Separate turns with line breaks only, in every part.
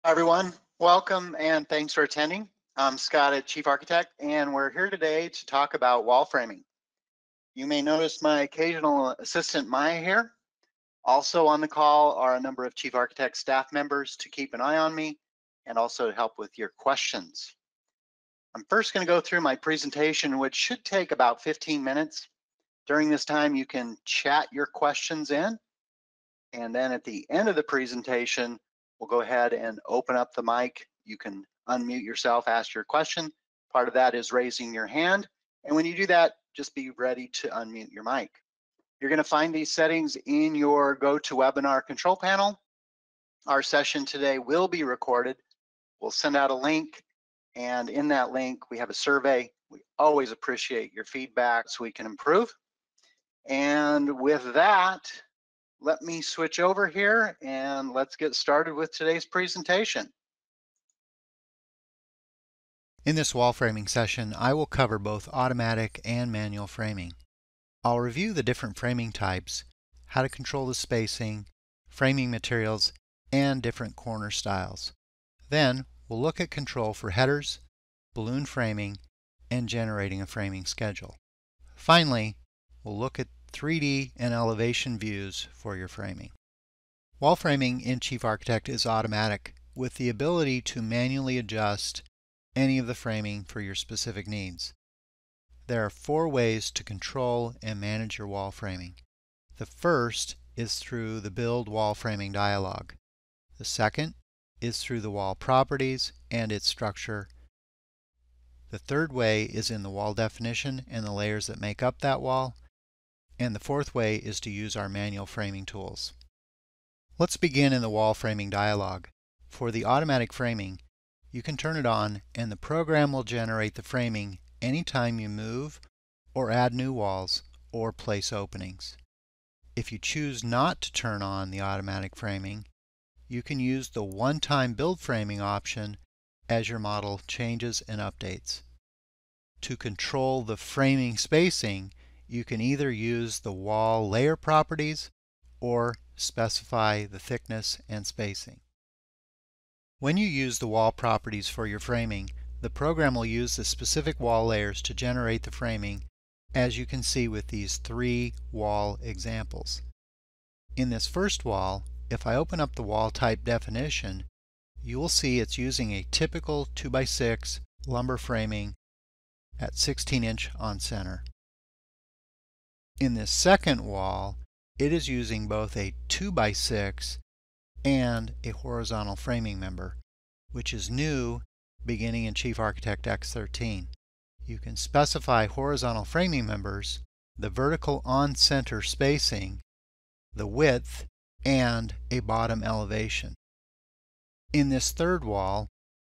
Hi, everyone. Welcome and thanks for attending. I'm Scott, a Chief Architect, and we're here today to talk about wall framing. You may notice my occasional assistant Maya here. Also on the call are a number of Chief Architect staff members to keep an eye on me and also to help with your questions. I'm first going to go through my presentation, which should take about 15 minutes. During this time, you can chat your questions in, and then at the end of the presentation, we'll go ahead and open up the mic. You can unmute yourself, ask your question. Part of that is raising your hand. And when you do that, just be ready to unmute your mic. You're going to find these settings in your GoToWebinar control panel. Our session today will be recorded. We'll send out a link, and in that link, we have a survey. We always appreciate your feedback so we can improve. And with that, let me switch over here and let's get started with today's presentation.
In this wall framing session, I will cover both automatic and manual framing. I'll review the different framing types, how to control the spacing, framing materials, and different corner styles. Then, we'll look at control for headers, balloon framing, and generating a framing schedule. Finally, we'll look at 3D and elevation views for your framing. Wall framing in Chief Architect is automatic, with the ability to manually adjust any of the framing for your specific needs. There are 4 ways to control and manage your wall framing. The first is through the Build Wall Framing dialog. The second is through the wall properties and its structure. The third way is in the wall definition and the layers that make up that wall. And the fourth way is to use our manual framing tools. Let's begin in the wall framing dialog. For the automatic framing, you can turn it on and the program will generate the framing anytime you move or add new walls or place openings. If you choose not to turn on the automatic framing, you can use the one-time build framing option as your model changes and updates. To control the framing spacing, you can either use the wall layer properties or specify the thickness and spacing. When you use the wall properties for your framing, the program will use the specific wall layers to generate the framing, as you can see with these 3 wall examples. In this first wall, if I open up the wall type definition, you will see it's using a typical 2x6 lumber framing at 16-inch on center. In this second wall, it is using both a 2x6 and a horizontal framing member, which is new beginning in Chief Architect X13. You can specify horizontal framing members, the vertical on-center spacing, the width, and a bottom elevation. In this third wall,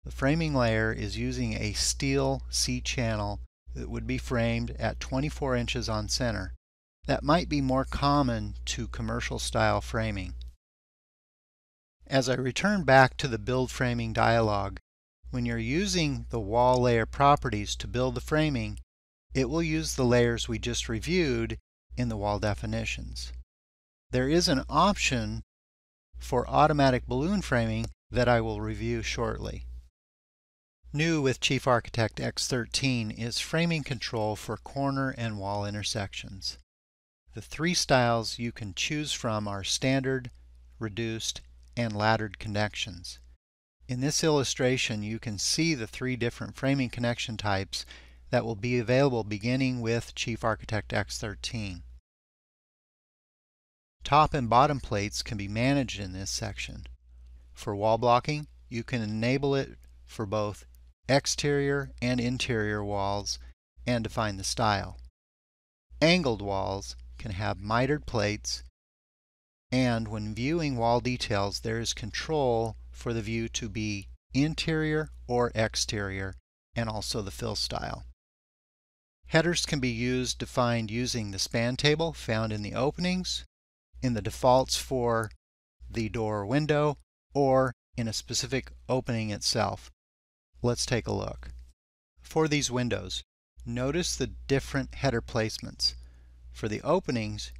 the framing layer is using a steel C-channel that would be framed at 24 inches on center. That might be more common to commercial style framing. As I return back to the Build Framing dialog, when you're using the wall layer properties to build the framing, it will use the layers we just reviewed in the wall definitions. There is an option for automatic balloon framing that I will review shortly. New with Chief Architect X13 is framing control for corner and wall intersections. The 3 styles you can choose from are standard, reduced, and laddered connections. In this illustration, you can see the 3 different framing connection types that will be available beginning with Chief Architect X13. Top and bottom plates can be managed in this section. For wall blocking, you can enable it for both exterior and interior walls and define the style. Angled walls can have mitered plates, and when viewing wall details, there is control for the view to be interior or exterior, and also the fill style. Headers can be defined using the span table found in the openings, in the defaults for the door or window, or in a specific opening itself. Let's take a look. For these windows, notice the different header placements. For the openings,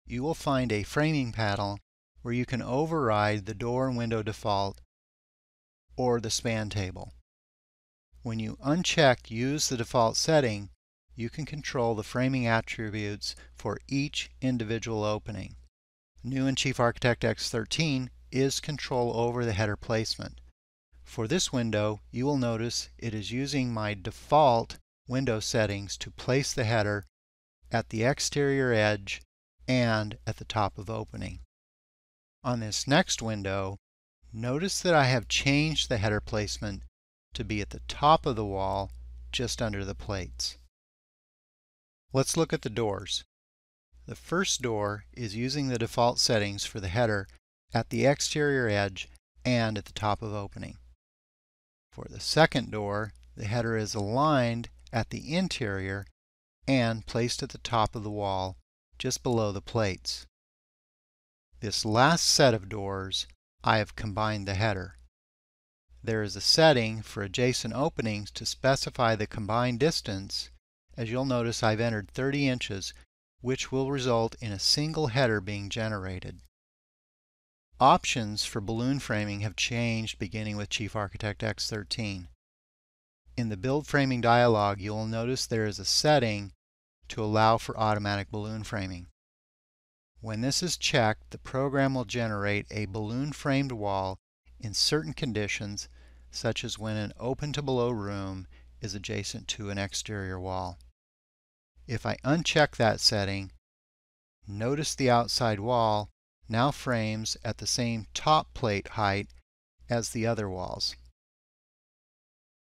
you will find a framing panel where you can override the door and window default or the span table. When you uncheck Use the default setting, you can control the framing attributes for each individual opening. New in Chief Architect X13 is control over the header placement. For this window, you will notice it is using my default window settings to place the header at the exterior edge and at the top of opening. On this next window, notice that I have changed the header placement to be at the top of the wall, just under the plates. Let's look at the doors. The first door is using the default settings for the header at the exterior edge and at the top of opening. For the second door, the header is aligned at the interior and placed at the top of the wall, just below the plates. This last set of doors, I have combined the header. There is a setting for adjacent openings to specify the combined distance. As you'll notice, I've entered 30 inches, which will result in a single header being generated. Options for balloon framing have changed beginning with Chief Architect X13. In the Build Framing dialog, you will notice there is a setting to allow for automatic balloon framing. When this is checked, the program will generate a balloon framed wall in certain conditions, such as when an open to below room is adjacent to an exterior wall. If I uncheck that setting, notice the outside wall now frames at the same top plate height as the other walls.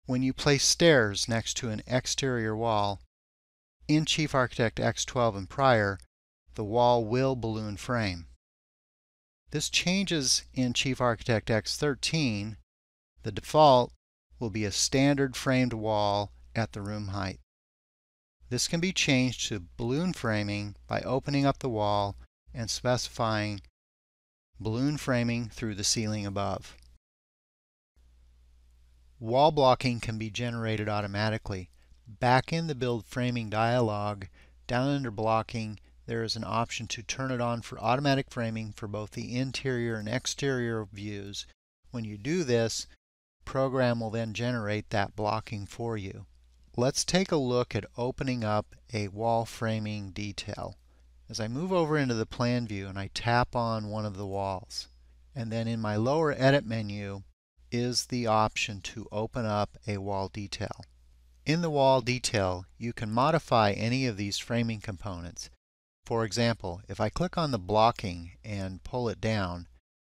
When you place stairs next to an exterior wall, in Chief Architect X12 and prior, the wall will balloon frame. This changes in Chief Architect X13. The default will be a standard framed wall at the room height. This can be changed to balloon framing by opening up the wall and specifying balloon framing through the ceiling above. Wall blocking can be generated automatically. Back in the Build Framing dialog, down under Blocking, there is an option to turn it on for automatic framing for both the interior and exterior views. When you do this, the program will then generate that blocking for you. Let's take a look at opening up a wall framing detail. As I move over into the plan view and I tap on one of the walls, and then in my lower edit menu is the option to open up a wall detail. In the wall detail, you can modify any of these framing components. For example, if I click on the blocking and pull it down,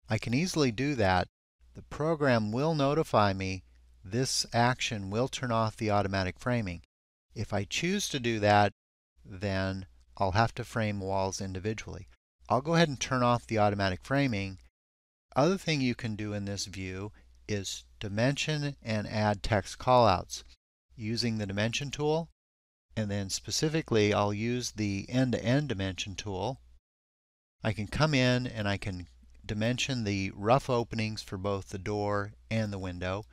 I can easily do that. The program will notify me this action will turn off the automatic framing. If I choose to do that, then I'll have to frame walls individually. I'll go ahead and turn off the automatic framing. Other thing you can do in this view is dimension and add text callouts using the dimension tool, and then specifically I'll use the end-to-end dimension tool. I can come in and I can dimension the rough openings for both the door and the window,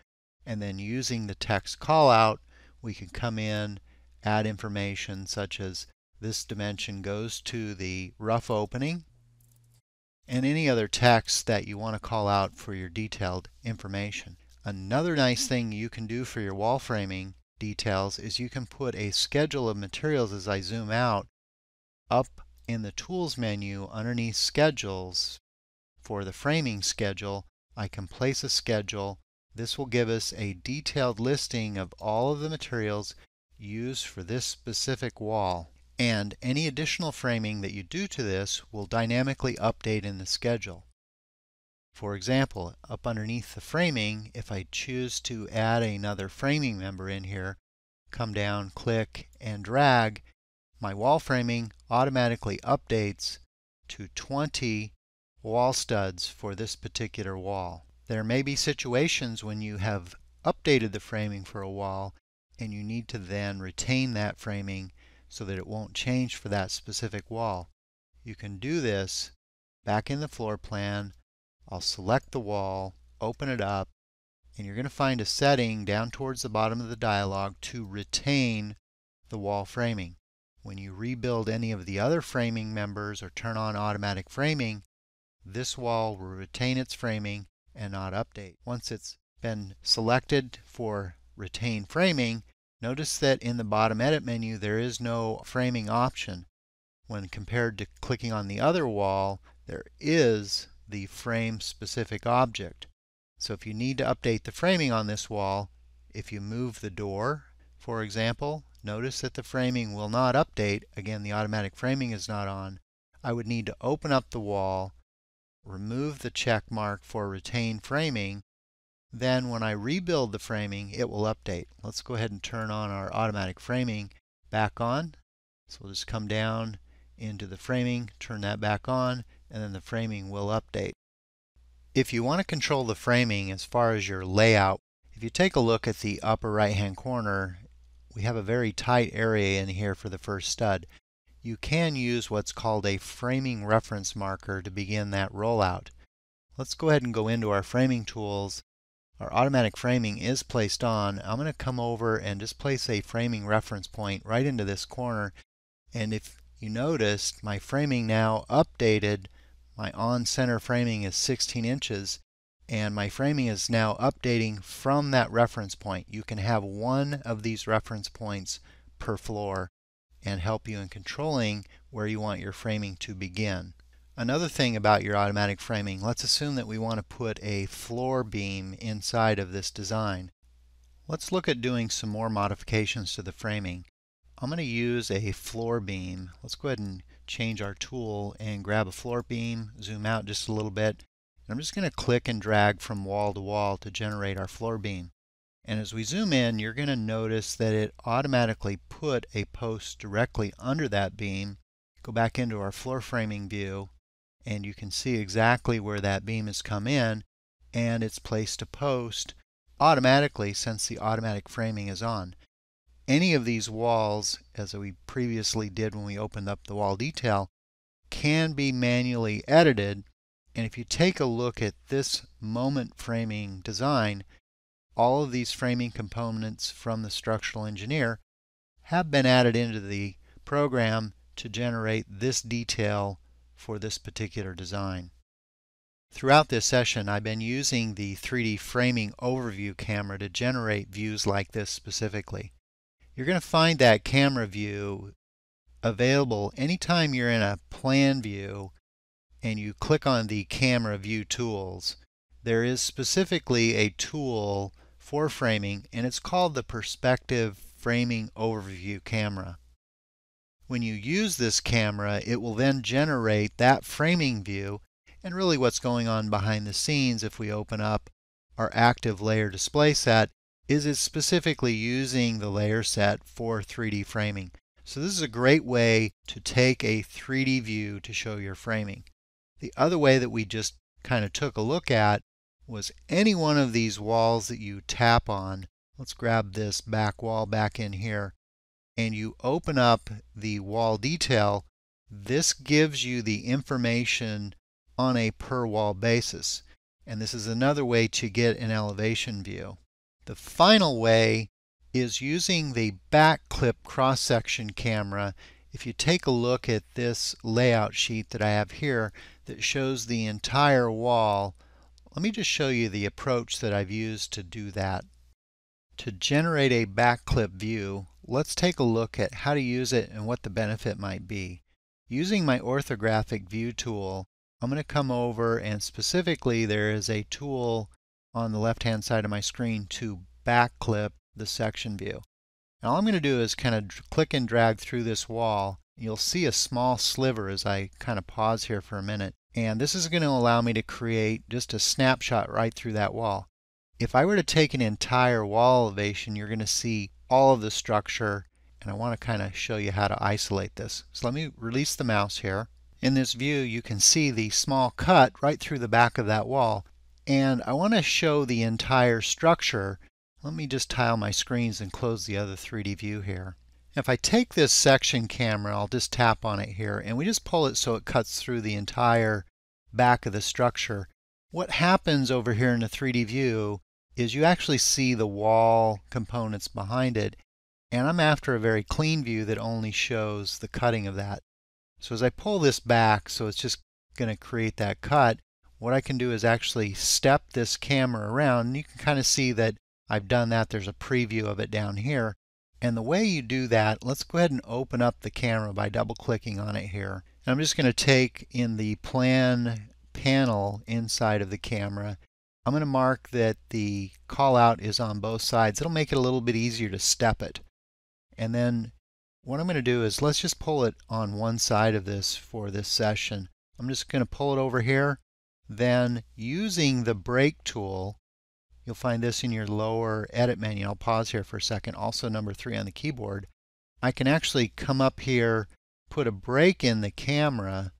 and then using the text callout we can come in, add information such as this dimension goes to the rough opening, and any other text that you want to call out for your detailed information. Another nice thing you can do for your wall framing details is you can put a schedule of materials. As I zoom out, up in the Tools menu underneath Schedules, for the framing schedule, I can place a schedule. This will give us a detailed listing of all of the materials used for this specific wall. And any additional framing that you do to this will dynamically update in the schedule. For example, up underneath the framing, if I choose to add another framing member in here, come down, click, and drag, my wall framing automatically updates to 20 wall studs for this particular wall. There may be situations when you have updated the framing for a wall and you need to then retain that framing so that it won't change for that specific wall. You can do this back in the floor plan. I'll select the wall, open it up, and you're going to find a setting down towards the bottom of the dialog to retain the wall framing. When you rebuild any of the other framing members or turn on automatic framing, this wall will retain its framing and not update. Once it's been selected for retain framing, notice that in the bottom edit menu there is no framing option. When compared to clicking on the other wall, there is the frame specific object. So if you need to update the framing on this wall, if you move the door, for example, notice that the framing will not update. Again, the automatic framing is not on. I would need to open up the wall, remove the check mark for retain framing. Then when I rebuild the framing, it will update. Let's go ahead and turn on our automatic framing back on. So we'll just come down into the framing, turn that back on, and then the framing will update. If you want to control the framing as far as your layout, if you take a look at the upper right hand corner, we have a very tight area in here for the first stud. You can use what's called a framing reference marker to begin that rollout. Let's go ahead and go into our framing tools. Our automatic framing is placed on. I'm going to come over and just place a framing reference point right into this corner, and if you noticed, my framing now updated. My on-center framing is 16 inches, and my framing is now updating from that reference point. You can have one of these reference points per floor and help you in controlling where you want your framing to begin. Another thing about your automatic framing, let's assume that we want to put a floor beam inside of this design. Let's look at doing some more modifications to the framing. I'm going to use a floor beam. Let's go ahead and change our tool and grab a floor beam, zoom out just a little bit. And I'm just going to click and drag from wall to wall to generate our floor beam. And as we zoom in, you're going to notice that it automatically put a post directly under that beam. Go back into our floor framing view, and you can see exactly where that beam has come in, and it's placed a post automatically since the automatic framing is on. Any of these walls, as we previously did when we opened up the wall detail, can be manually edited. And if you take a look at this moment framing design, all of these framing components from the structural engineer have been added into the program to generate this detail for this particular design. Throughout this session, I've been using the 3D framing overview camera to generate views like this specifically. You're going to find that camera view available anytime you're in a plan view and you click on the camera view tools. There is specifically a tool for framing, and it's called the Perspective Framing Overview Camera. When you use this camera, it will then generate that framing view, and really what's going on behind the scenes if we open up our active layer display set is it's specifically using the layer set for 3D framing. So this is a great way to take a 3D view to show your framing. The other way that we just kind of took a look at was any one of these walls that you tap on. Let's grab this back wall back in here, and you open up the wall detail. This gives you the information on a per wall basis, and this is another way to get an elevation view. The final way is using the back clip cross-section camera. If you take a look at this layout sheet that I have here that shows the entire wall, let me just show you the approach that I've used to do that. To generate a back clip view, let's take a look at how to use it and what the benefit might be. Using my orthographic view tool, I'm going to come over, and specifically there is a tool on the left hand side of my screen to back clip the section view. And all I'm going to do is kind of click and drag through this wall. You'll see a small sliver as I kind of pause here for a minute, and this is going to allow me to create just a snapshot right through that wall. If I were to take an entire wall elevation, you're going to see all of the structure, and I want to kind of show you how to isolate this. So let me release the mouse here. In this view, you can see the small cut right through the back of that wall. And I want to show the entire structure. Let me just tile my screens and close the other 3D view here. If I take this section camera, I'll just tap on it here, and we just pull it so it cuts through the entire back of the structure. What happens over here in the 3D view is you actually see the wall components behind it, and I'm after a very clean view that only shows the cutting of that. So as I pull this back, so it's just going to create that cut, what I can do is actually step this camera around. And you can kind of see that I've done that. There's a preview of it down here. And the way you do that, let's go ahead and open up the camera by double clicking on it here. And I'm just going to take in the plan panel inside of the camera. I'm going to mark that the call out is on both sides. It'll make it a little bit easier to step it. And then what I'm going to do is let's just pull it on one side of this for this session. I'm just going to pull it over here. Then using the brake tool, you'll find this in your lower edit menu. I'll pause here for a second. Also number 3 on the keyboard. I can actually come up here, put a brake in the camera,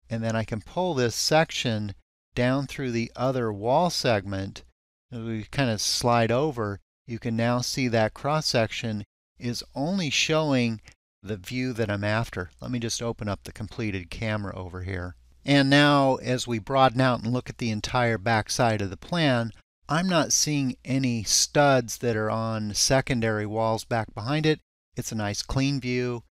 and then I can pull this section down through the other wall segment. As we kind of slide over, you can now see that cross section is only showing the view that I'm after. Let me just open up the completed camera over here. And now as we broaden out and look at the entire back side of the plan, I'm not seeing any studs that are on secondary walls back behind it. It's a nice clean view.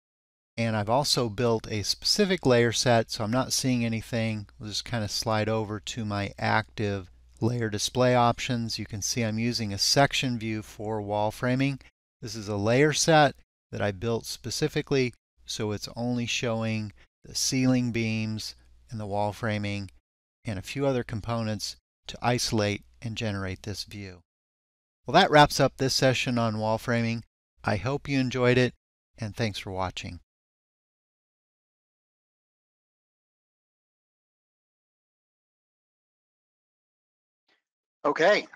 And I've also built a specific layer set, so I'm not seeing anything. We'll just kind of slide over to my active layer display options. You can see I'm using a section view for wall framing. This is a layer set that I built specifically, so it's only showing the ceiling beams and the wall framing and a few other components to isolate and generate this view. Well, that wraps up this session on wall framing. I hope you enjoyed it, and thanks for watching.
Okay.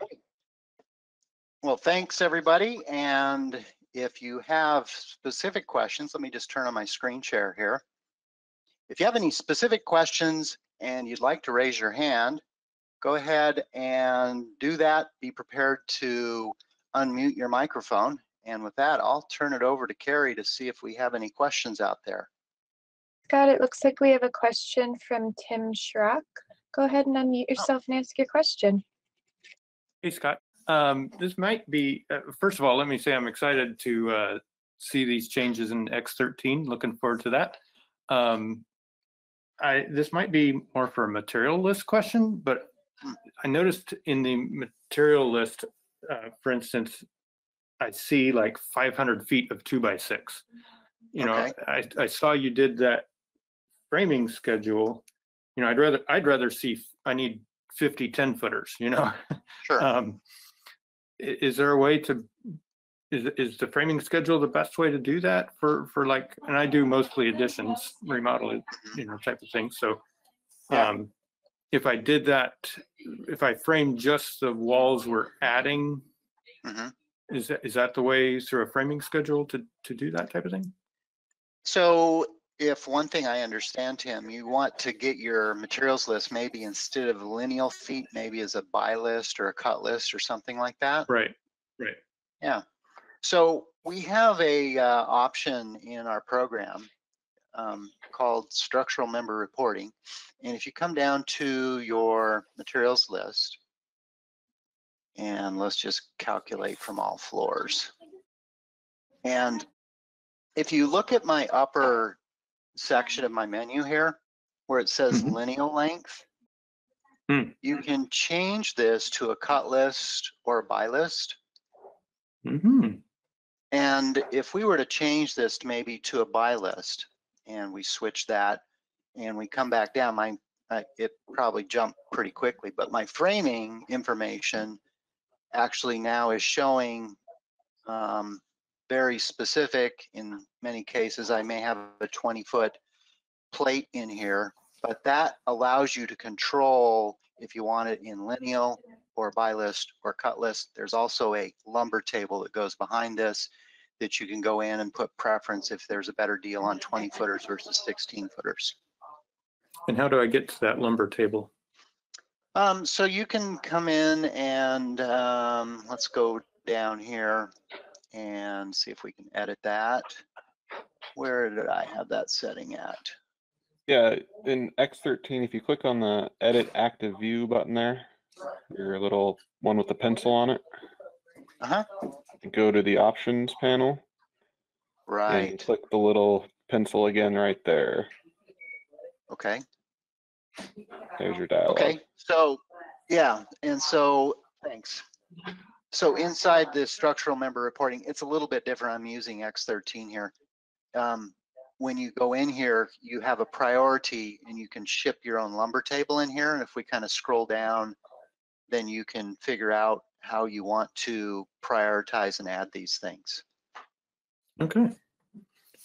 Well, thanks everybody. And if you have specific questions, let me just turn on my screen share here. If you have any specific questions and you'd like to raise your hand, go ahead and do that. Be prepared to unmute your microphone. And with that, I'll turn it over to Carrie to see if we have any questions out there.
Scott, it looks like we have a question from Tim Schrock. Go ahead and unmute yourself and ask your question.
Hey, Scott. This might be, first of all, let me say I'm excited to see these changes in X13. Looking forward to that. This might be more for a material list question, but I noticed in the material list, for instance, I see like 500 feet of 2x6. You know, I saw you did that framing schedule. You know, I'd rather see, I need 50 10-footers, you know.
Sure.
Is there a way to, is the framing schedule the best way to do that for like, and I do mostly additions, remodel, you know, type of thing. So if I did that, if I framed just the walls we're adding, is that the way through a framing schedule to do that type of thing?
So if one thing I understand, Tim, you want to get your materials list maybe instead of lineal feet, maybe as a buy list or a cut list or something like that.
Right.
Yeah. So we have a option in our program called structural member reporting. And if you come down to your materials list, and let's just calculate from all floors. And if you look at my upper section of my menu here, where it says lineal length, you can change this to a cut list or a buy list. And if we were to change this to maybe to a buy list, and we switch that, and we come back down, it probably jumped pretty quickly, but my framing information actually now is showing very specific. In many cases, I may have a 20-foot plate in here, but that allows you to control if you want it in lineal or buy list or cut list. There's also a lumber table that goes behind this that you can go in and put preference if there's a better deal on 20-footers versus 16-footers.
And how do I get to that lumber table?
So you can come in and let's go down here and see if we can edit that. Where did I have that setting at?
Yeah, in X13, if you click on the Edit Active View button there, your little one with the pencil on it, go to the Options panel.
Right.
And click the little pencil again right there.
Okay.
There's your dialogue.
Okay, so yeah, and so thanks. So inside this structural member reporting, it's a little bit different. I'm using X13 here. When you go in here, you have a priority and you can ship your own lumber table in here. And if we kind of scroll down, then you can figure out how you want to prioritize and add these things.
Okay.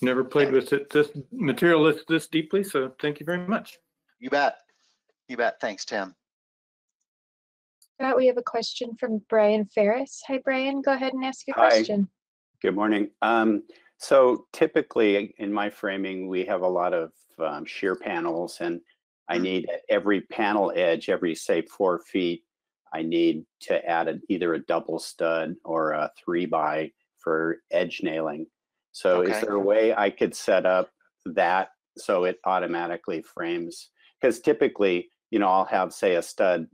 Never played with it, this material this deeply, so thank you very much.
You bet. You bet. Thanks, Tim.
Scott, we have a question from Brian Ferris. Hi, Brian. Go ahead and ask your
Hi.
question.
Good morning. So typically in my framing, we have a lot of shear panels, and I need at every panel edge, every say 4 feet, I need to add either a double stud or a 3x for edge nailing. So is there a way I could set up that so it automatically frames? Because typically, you know, I'll have say a stud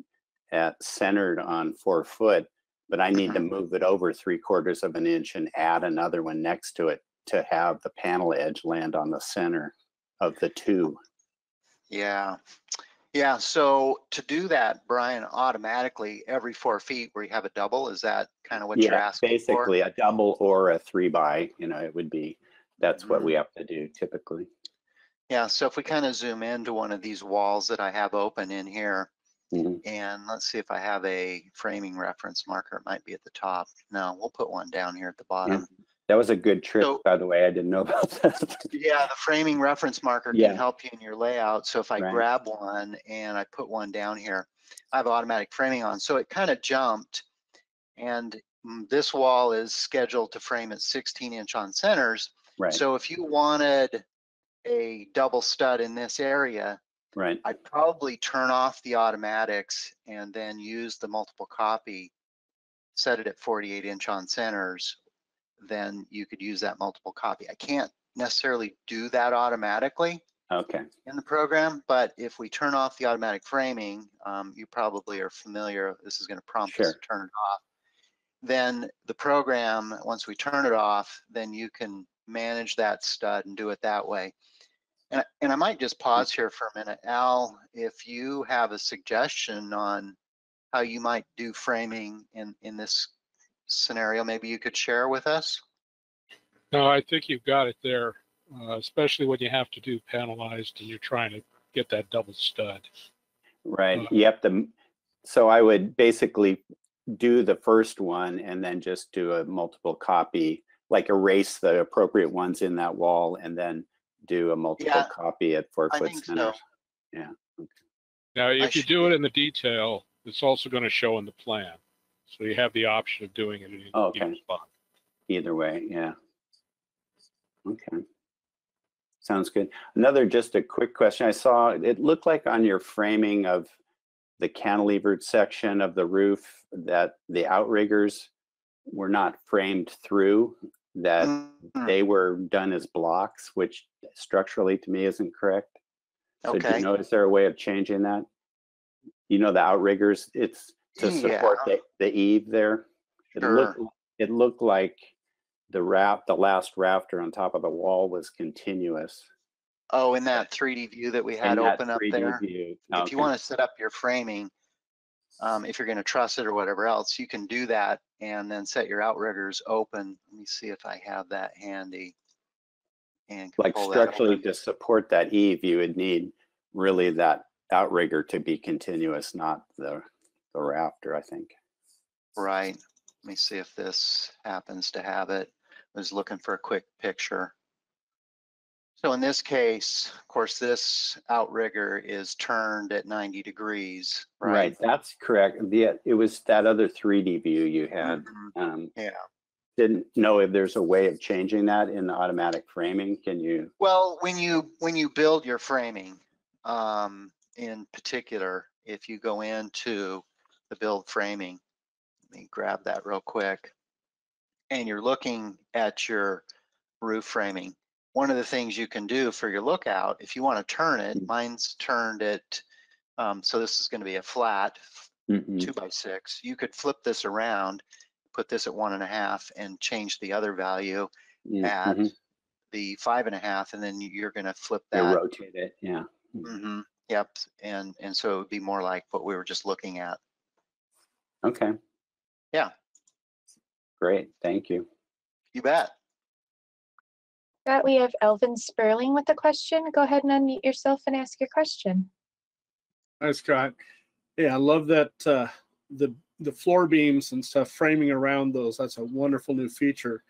centered on 4 foot, but I need to move it over 3/4 of an inch and add another one next to it to have the panel edge land on the center of the two.
Yeah. Yeah. So to do that, Brian, automatically every 4 feet where you have a double, is that kind of what you're asking
basically
for?
a double or a 3x, you know, it would be, that's what we have to do typically.
Yeah. So if we kind of zoom into one of these walls that I have open in here, and let's see if I have a framing reference marker. It might be at the top. No, we'll put one down here at the bottom.
Yeah. That was a good trick, by the way. I didn't know about that.
Yeah, the framing reference marker can help you in your layout. So if I grab one and I put one down here, I have automatic framing on. So it kind of jumped, and this wall is scheduled to frame at 16-inch on centers. So if you wanted a double stud in this area, I'd probably turn off the automatics and then use the multiple copy, set it at 48-inch on centers. Then you could use that multiple copy. I can't necessarily do that automatically in the program, but if we turn off the automatic framing, you probably are familiar, this is going to prompt us to turn it off. Then the program, once we turn it off, then you can manage that stud and do it that way. And I might just pause here for a minute. Al, if you have a suggestion on how you might do framing in this scenario, maybe you could share with us?
No, I think you've got it there, especially when you have to do panelized and you're trying to get that double stud.
You have to, so I would basically do the first one and then just do a multiple copy, like erase the appropriate ones in that wall and then do a multiple copy at 4 foot centers.
Now, if you do it in the detail, it's also going to show in the plan. So you have the option of doing it in either spot.
Either way, sounds good. Another, just a quick question. I saw it looked like on your framing of the cantilevered section of the roof that the outriggers were not framed through, that they were done as blocks, which structurally to me isn't correct. So do you know, is there a way of changing that? You know, the outriggers, it's to support the eave there. It looked like the last rafter on top of the wall was continuous.
Oh, in that 3D view that we had open up there.
View.
If you want to set up your framing, if you're going to truss it or whatever else, you can do that and then set your outriggers open. Let me see if I have that handy. And
like structurally to support that eave, you would need really that outrigger to be continuous, not the rafter, I think.
Right. Let me see if this happens to have it. I was looking for a quick picture. So in this case, of course, this outrigger is turned at 90 degrees, right?
Right, that's correct. It was that other 3D view you had. Didn't know if there's a way of changing that in the automatic framing. Can you?
Well, when you build your framing, in particular, if you go into the build framing, let me grab that real quick, and you're looking at your roof framing, one of the things you can do for your lookout, if you want to turn it, mine's turned at, so this is going to be a flat 2x6. You could flip this around, put this at 1.5 and change the other value at the 5.5, and then you're going to flip that.
You rotate it,
Yep, and so it would be more like what we were just looking at.
Okay.
Yeah.
Great, thank you.
You bet.
Scott, we have Elvin Sperling with a question. Go ahead and unmute yourself and ask your question.
Hi, Scott. Yeah, I love that the floor beams and stuff framing around those. That's a wonderful new feature.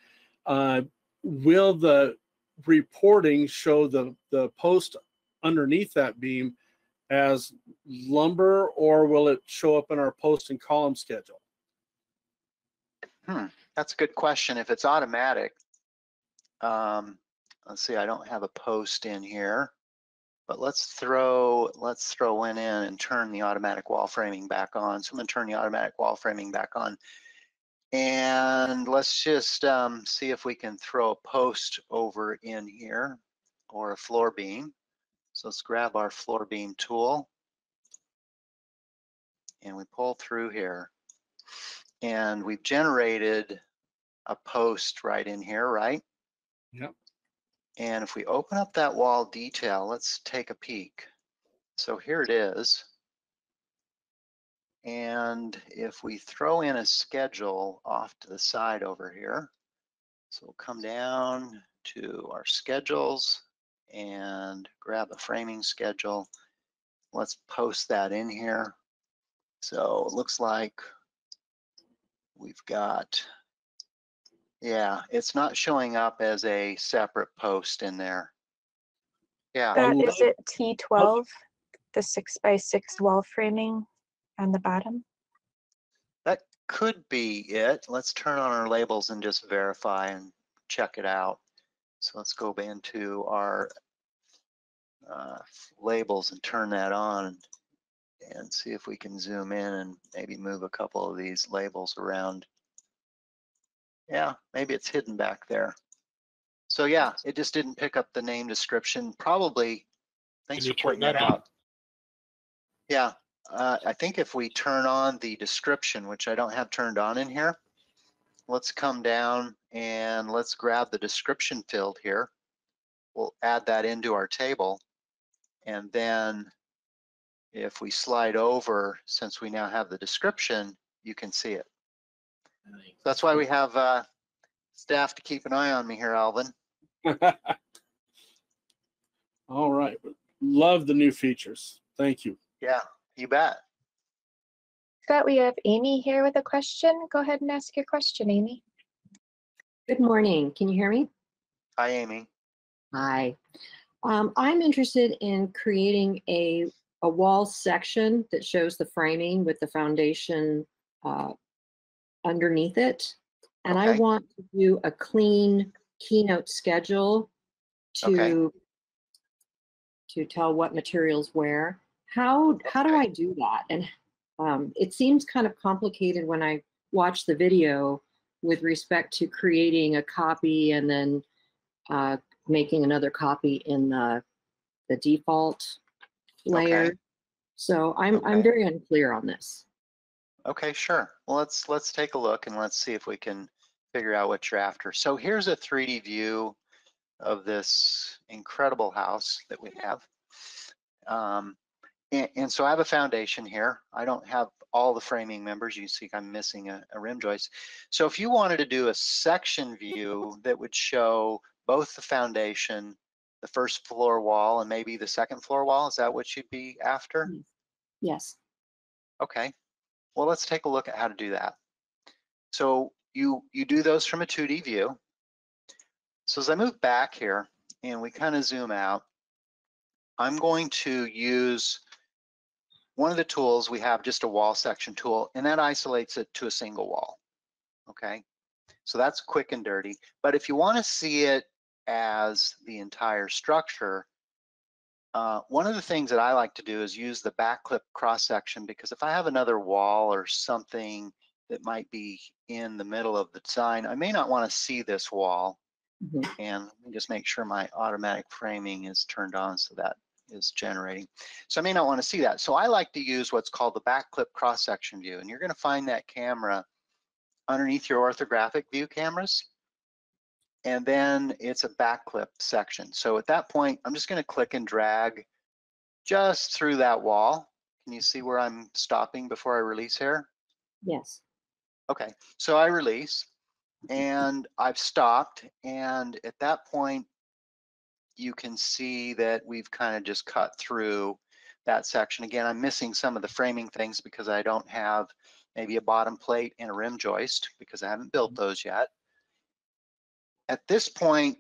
Will the reporting show the post underneath that beam as lumber, or will it show up in our post and column schedule?
That's a good question. If it's automatic, let's see, I don't have a post in here, but let's throw one in and turn the automatic wall framing back on. So I'm going to turn the automatic wall framing back on. And let's just see if we can throw a post over in here or a floor beam. So let's grab our floor beam tool and we pull through here. And we've generated a post right in here, right?
Yep.
And if we open up that wall detail, let's take a peek. So here it is. And if we throw in a schedule off to the side over here, so we'll come down to our schedules and grab a framing schedule. Let's post that in here. So it looks like we've got, yeah, it's not showing up as a separate post in there. Yeah.
Scott, is it T12, the 6x6 wall framing on the bottom?
That could be it. Let's turn on our labels and just verify and check it out. So let's go into our labels and turn that on and see if we can zoom in and maybe move a couple of these labels around. Yeah, maybe it's hidden back there. So yeah, it just didn't pick up the name description. Probably, thanks for pointing that out. Yeah, I think if we turn on the description, which I don't have turned on in here, let's come down and let's grab the description field here. We'll add that into our table. And then if we slide over, since we now have the description, you can see it. That's why we have staff to keep an eye on me here, Alvin.
All right. Love the new features. Thank you.
Yeah, you bet.
Scott, we have Amy here with a question. Go ahead and ask your question, Amy.
Good morning. Can you hear me?
Hi, Amy.
Hi. I'm interested in creating a wall section that shows the framing with the foundation underneath it. And
Okay.
I want to do a clean keynote schedule to tell what materials where. How do I do that? And it seems kind of complicated when I watch the video with respect to creating a copy and then making another copy in the default layer.
Okay.
So I'm very unclear on this.
Okay, sure. Well, let's take a look and let's see if we can figure out what you're after. So here's a 3D view of this incredible house that we have. And so I have a foundation here. I don't have all the framing members. You can see I'm missing a rim joist. So if you wanted to do a section view that would show both the foundation, the first floor wall, and maybe the second floor wall, is that what you'd be after?
Yes.
Okay. Well, let's take a look at how to do that. So you do those from a 2D view. So as I move back here and we kind of zoom out, I'm going to use one of the tools. We have just a wall section tool, and that isolates it to a single wall. Okay, so that's quick and dirty. But if you want to see it as the entire structure, one of the things that I like to do is use the backclip cross section, because if I have another wall or something that might be in the middle of the design, I may not want to see this wall. And let me just make sure my automatic framing is turned on so that is generating. So I may not want to see that. So I like to use what's called the backclip cross-section view. And you're going to find that camera underneath your orthographic view cameras. And then it's a backclip section. So at that point, I'm just going to click and drag just through that wall. Can you see where I'm stopping before I release here?
Yes.
Okay, so I release and I've stopped, and at that point you can see that we've kind of just cut through that section. Again, I'm missing some of the framing things because I don't have maybe a bottom plate and a rim joist because I haven't built those yet. At this point,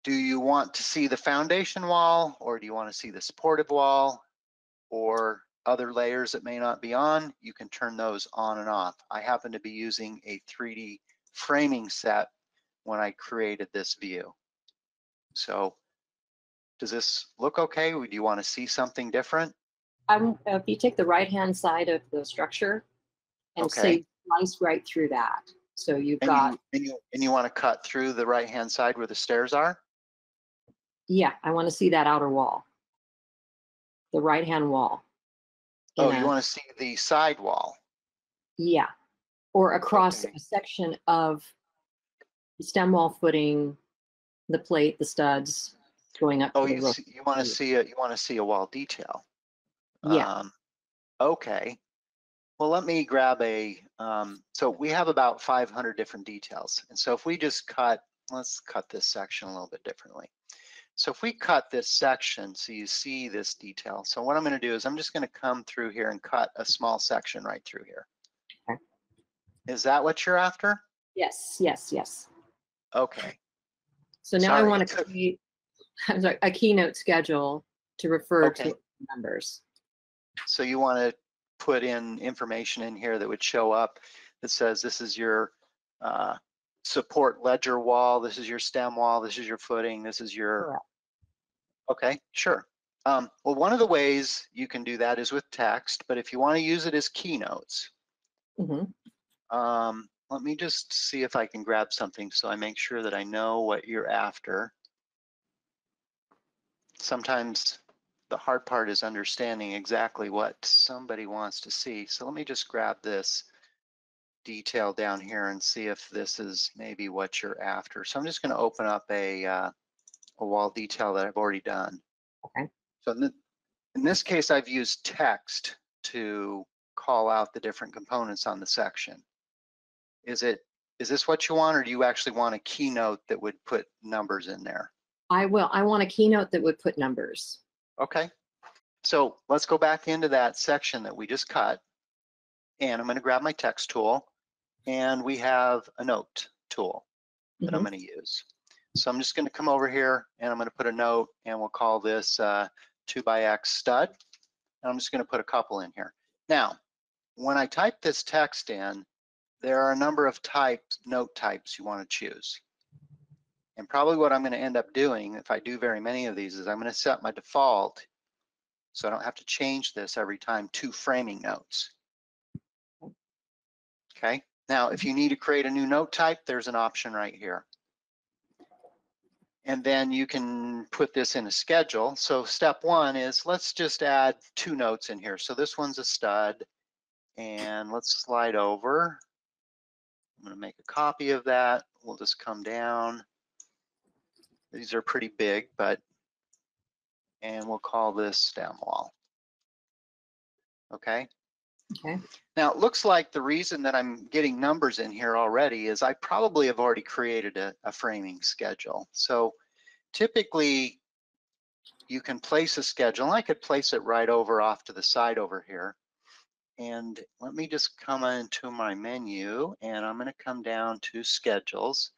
do you want to see the foundation wall, or do you want to see the supportive wall, or other layers that may not be on? You can turn those on and off. I happen to be using a 3D framing set when I created this view. So does this look okay? Do you want to see something different?
If you take the right-hand side of the structure and say slice right through that. So you've got.
And you want to cut through the right-hand side where the stairs are?
Yeah, I want to see that outer wall. The right-hand wall.
Oh, you want to see the side wall?
Yeah, or across a section of the stem wall footing, the plate, the studs going up.
Oh, you want to see it. You want to see a wall detail.
Yeah.
Okay. Well, let me grab a. So we have about 500 different details, and so if we just cut, let's cut this section a little bit differently. So if we cut this section, so you see this detail. So what I'm going to do is I'm just going to come through here and cut a small section right through here.
Okay.
Is that what you're after?
Yes, yes, yes.
Okay.
So now I want to create a keynote schedule to refer to numbers.
So you want to put in information in here that would show up that says this is your support ledger wall, this is your stem wall, this is your footing, this is your.
Correct.
Okay, sure. Well, one of the ways you can do that is with text, but if you want to use it as keynotes, let me just see if I can grab something so I make sure that I know what you're after. Sometimes the hard part is understanding exactly what somebody wants to see. So let me just grab this detail down here and see if this is maybe what you're after. So I'm just going to open up a wall detail that I've already done.
Okay.
So in this case, I've used text to call out the different components on the section. Is this what you want, or do you actually want a keynote that would put numbers in there?
I will. I want a keynote that would put numbers.
Okay. So let's go back into that section that we just cut, and I'm going to grab my text tool, and we have a note tool that I'm going to use. So I'm just going to come over here and I'm going to put a note, and we'll call this 2x stud. And I'm just going to put a couple in here. Now, when I type this text in, there are a number of note types you want to choose. And probably what I'm going to end up doing, if I do very many of these, is I'm going to set my default so I don't have to change this every time to framing notes. Okay. Now, if you need to create a new note type, there's an option right here. And then you can put this in a schedule. So step one is let's just add 2 notes in here. So this one's a stud, and let's slide over. I'm going to make a copy of that. We'll just come down. These are pretty big, and we'll call this stem wall. Okay.
Okay.
Now it looks like the reason that I'm getting numbers in here already is I probably have already created a framing schedule. So typically you can place a schedule. I could place it right over off to the side over here. And let me just come into my menu, and I'm going to come down to schedules,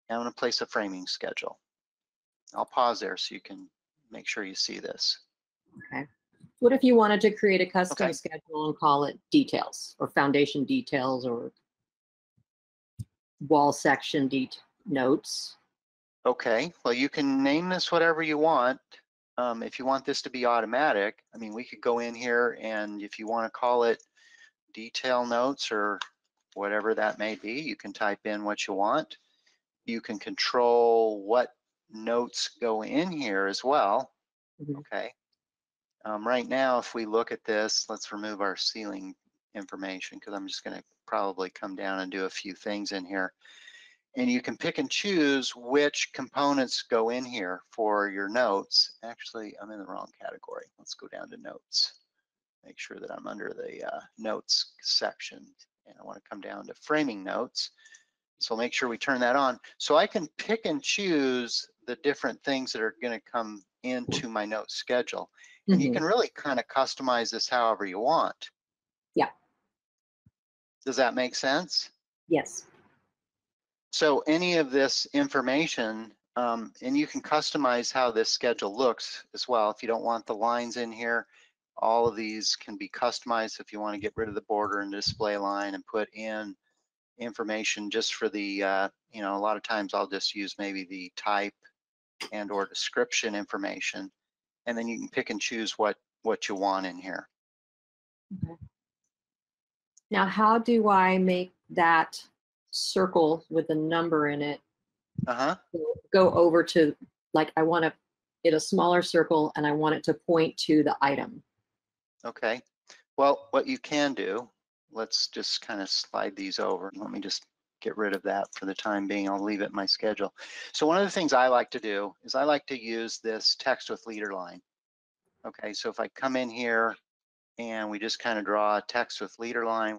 and I'm going to place a framing schedule. I'll pause there so you can make sure you see this.
Okay. What if you wanted to create a custom schedule and call it details or foundation details or wall section notes?
Okay, well, you can name this whatever you want. If you want this to be automatic, I mean, we could go in here, and if you want to call it detail notes or whatever that may be, you can type in what you want. You can control what notes go in here as well. Okay. Right now, if we look at this, let's remove our ceiling information because I'm just going to probably come down and do a few things in here. And you can pick and choose which components go in here for your notes. Actually, I'm in the wrong category. Let's go down to notes. Make sure that I'm under the notes section. And I want to come down to framing notes. So make sure we turn that on. So I can pick and choose the different things that are going to come into my note schedule. And you can really kind of customize this however you want.
Yeah.
Does that make sense?
Yes.
So any of this information, and you can customize how this schedule looks as well. If you don't want the lines in here, all of these can be customized if you want to get rid of the border and display line and put in information just for the, you know, a lot of times I'll just use maybe the type and or description information, and then you can pick and choose what you want in here.
Okay. Now, how do I make that circle with a number in it go over to, like, I want it a smaller circle and I want it to point to the item?
Okay. Well, what you can do, let's just kind of slide these over. Let me just get rid of that for the time being. I'll leave it in my schedule. So one of the things I like to do is I like to use this text with leader line. Okay, so if I come in here and we just kind of draw a text with leader line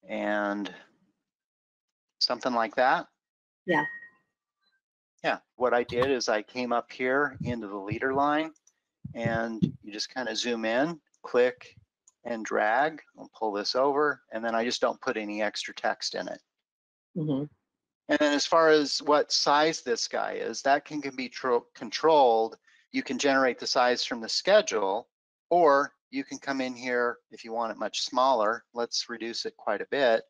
and something like that.
Yeah.
Yeah, what I did is I came up here into the leader line and you just kind of zoom in, click and drag. I'll pull this over, and then I just don't put any extra text in it. And then as far as what size this guy is, that can be controlled. You can generate the size from the schedule, or you can come in here if you want it much smaller. Let's reduce it quite a bit.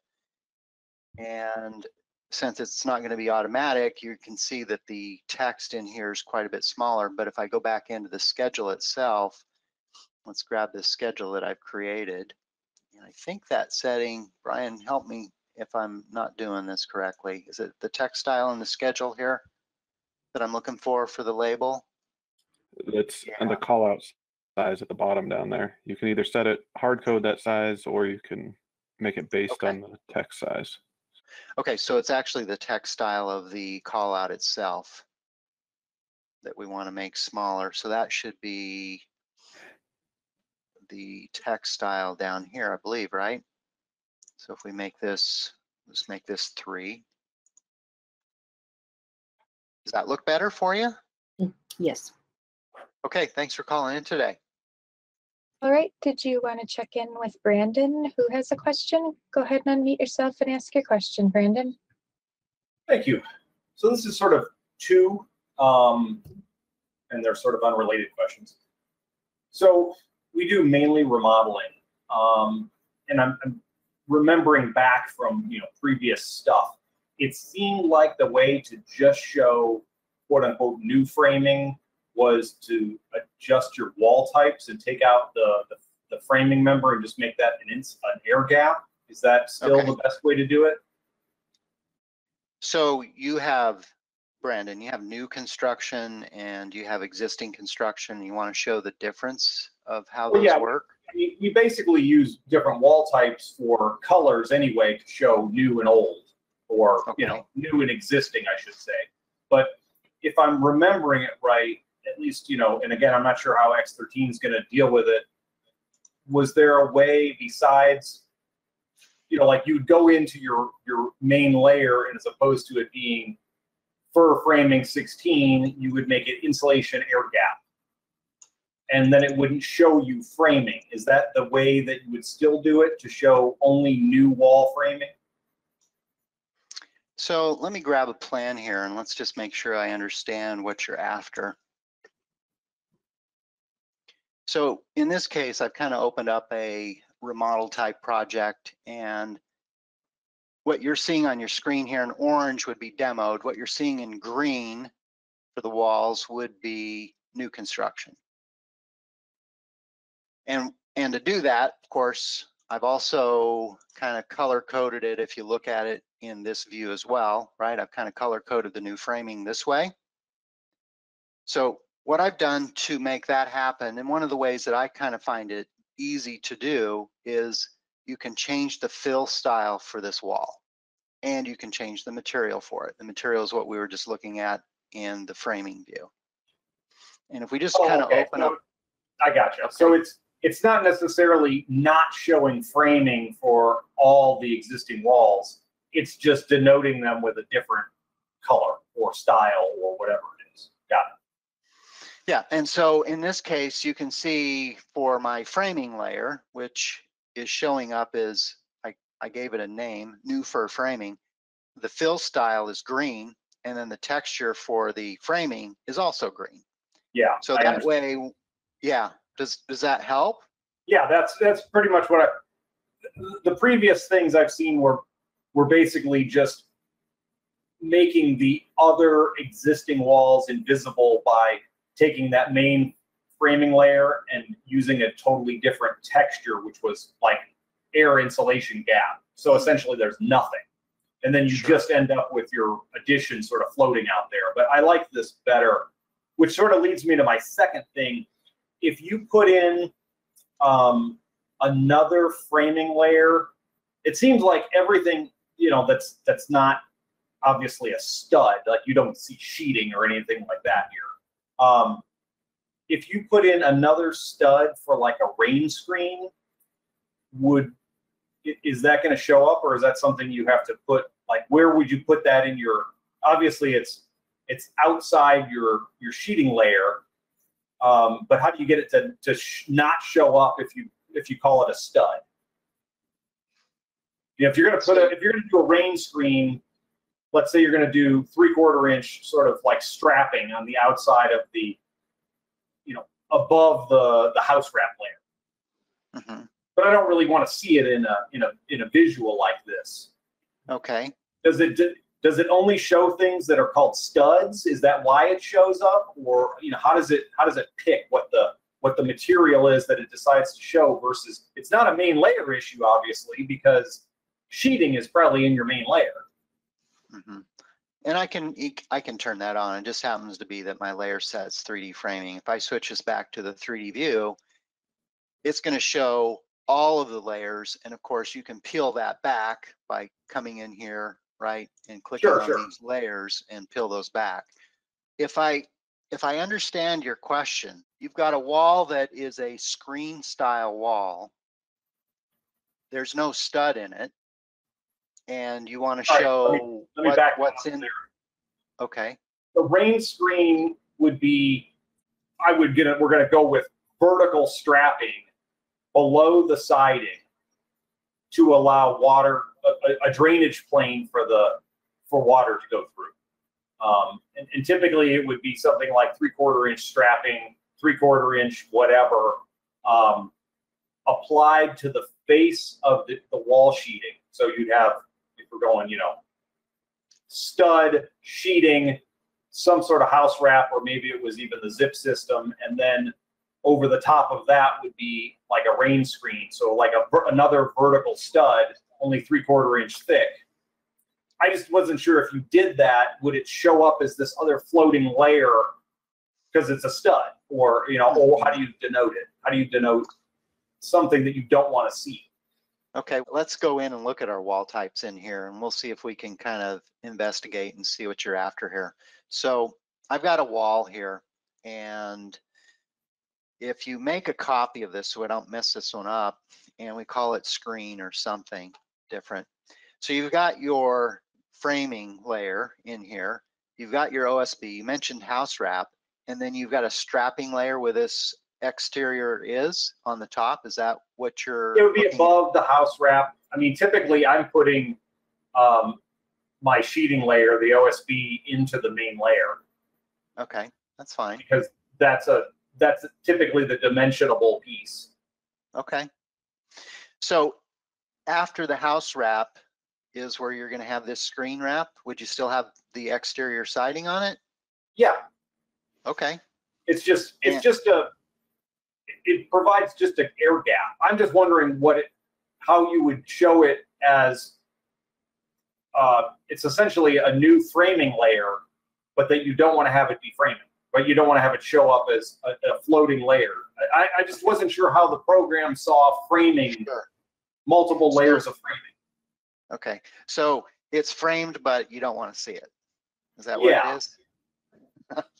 And since it's not going to be automatic, you can see that the text in here is quite a bit smaller. But if I go back into the schedule itself, let's grab this schedule that I've created. And I think that setting, Brian, help me if I'm not doing this correctly. Is it the text style in the schedule here that I'm looking for the label?
It's on the call out size at the bottom down there. You can either set it hard code that size, or you can make it based on the text size.
Okay, so it's actually the text style of the call out itself that we want to make smaller. So that should be the text style down here, I believe, right? So if we make this, let's make this 3. Does that look better for you?
Yes.
Okay, thanks for calling in today.
All right, did you want to check in with Brandon, who has a question? Go ahead and unmute yourself and ask your question, Brandon.
Thank you. So this is sort of two, and they're sort of unrelated questions. So we do mainly remodeling, and I'm remembering back from previous stuff. It seemed like the way to just show quote unquote new framing was to adjust your wall types and take out the framing member and just make that an air gap. Is that still the best way to do it?
So you have, Brandon, you have new construction and you have existing construction. You want to show the difference of how those work?
We basically use different wall types for colors anyway to show new and old, or new and existing, I should say. But if I'm remembering it right, at least, and again, I'm not sure how X13 is going to deal with it. Was there a way besides, like you'd go into your main layer, and as opposed to it being fur framing 16, you would make it insulation air gap, and then it wouldn't show you framing. Is that the way that you would still do it, to show only new wall framing?
So let me grab a plan here and let's just make sure I understand what you're after. So in this case, I've kind of opened up a remodel type project, and what you're seeing on your screen here in orange would be demoed. What you're seeing in green for the walls would be new construction. And to do that, of course, I've also kind of color coded it. If you look at it in this view as well, right? I've kind of color coded the new framing this way. So what I've done to make that happen, and one of the ways that I kind of find it easy to do, is you can change the fill style for this wall. and you can change the material for it. The material is what we were just looking at in the framing view. And if we just kind of open up.
I got you. Okay. So it's not necessarily not showing framing for all the existing walls. It's just denoting them with a different color or style or whatever it is. Got it.
Yeah, and so in this case, you can see for my framing layer, which is showing up as, I gave it a name, new fur framing. The fill style is green, and then the texture for the framing is also green.
Yeah.
So that way, yeah. Does that help?
Yeah, that's pretty much what the previous things I've seen were basically just making the other existing walls invisible by taking that main framing layer and using a totally different texture, which was like air insulation gap. So essentially there's nothing. And then you just end up with your addition sort of floating out there. But I like this better, which sort of leads me to my second thing. If you put in another framing layer, it seems like everything, you know, that's not obviously a stud, like you don't see sheeting or anything like that here. If you put in another stud for like a rain screen, is that going to show up, or is that something you have to put, like, where would you put that in your, obviously it's outside your sheeting layer, but how do you get it to not show up if you call it a stud? You know, if you're going to do a rain screen, let's say you're going to do 3/4 inch sort of like strapping on the outside of the, you know, above the house wrap layer. Mm-hmm. But I don't really want to see it in a visual like this. Okay. Does it only show things that are called studs? Is that why it shows up, or, you know, how does it pick what the material is that it decides to show versus, it's not a main layer issue, obviously, because sheeting is probably in your main layer. Mm-hmm. And I can turn that on. It just happens to be that my layer set's 3D framing. If I switch this back to the 3D view, it's going to show all of the layers, and of course you can peel that back by coming in here, right, and clicking on these layers and peel those back. If I understand your question, you've got a wall that is a screen style wall. There's no stud in it, and you want to show what's in there. Okay. The rain screen would be, we're going to go with vertical strapping below the siding to allow water, a drainage plane for water to go through. And typically it would be something like 3/4 inch strapping, 3/4 inch whatever, applied to the face of the wall sheeting. So you'd have, if we're going, you know, stud, sheeting, some sort of house wrap, or maybe it was even the zip system, and then over the top of that would be like a rain screen. So like another vertical stud, only 3/4 inch thick. I just wasn't sure if you did that, would it show up as this other floating layer because it's a stud, or, you know, or how do you denote it? How do you denote something that you don't want to see? Okay, let's go in and look at our wall types in here, and we'll see if we can kind of investigate and see what you're after here. So I've got a wall here, and if you make a copy of this so I don't mess this one up, and we call it screen or something different. So you've got your framing layer in here. You've got your OSB. You mentioned house wrap, and then you've got a strapping layer where this exterior is on the top. Is that what you're? It would be above the house wrap. I mean, typically I'm putting my sheeting layer, the OSB, into the main layer. Okay, that's fine. Because that's typically the dimensionable piece. Okay. So after the house wrap is where you're going to have this screen wrap. Would you still have the exterior siding on it? Yeah. Okay. It provides just an air gap. I'm just wondering how you would show it as, it's essentially a new framing layer, but that you don't want to have it be framing. But you don't want to have it show up as a floating layer. I just wasn't sure how the program saw framing, multiple layers of framing. Okay, so
it's framed, but you don't want to see it. Is that what it is?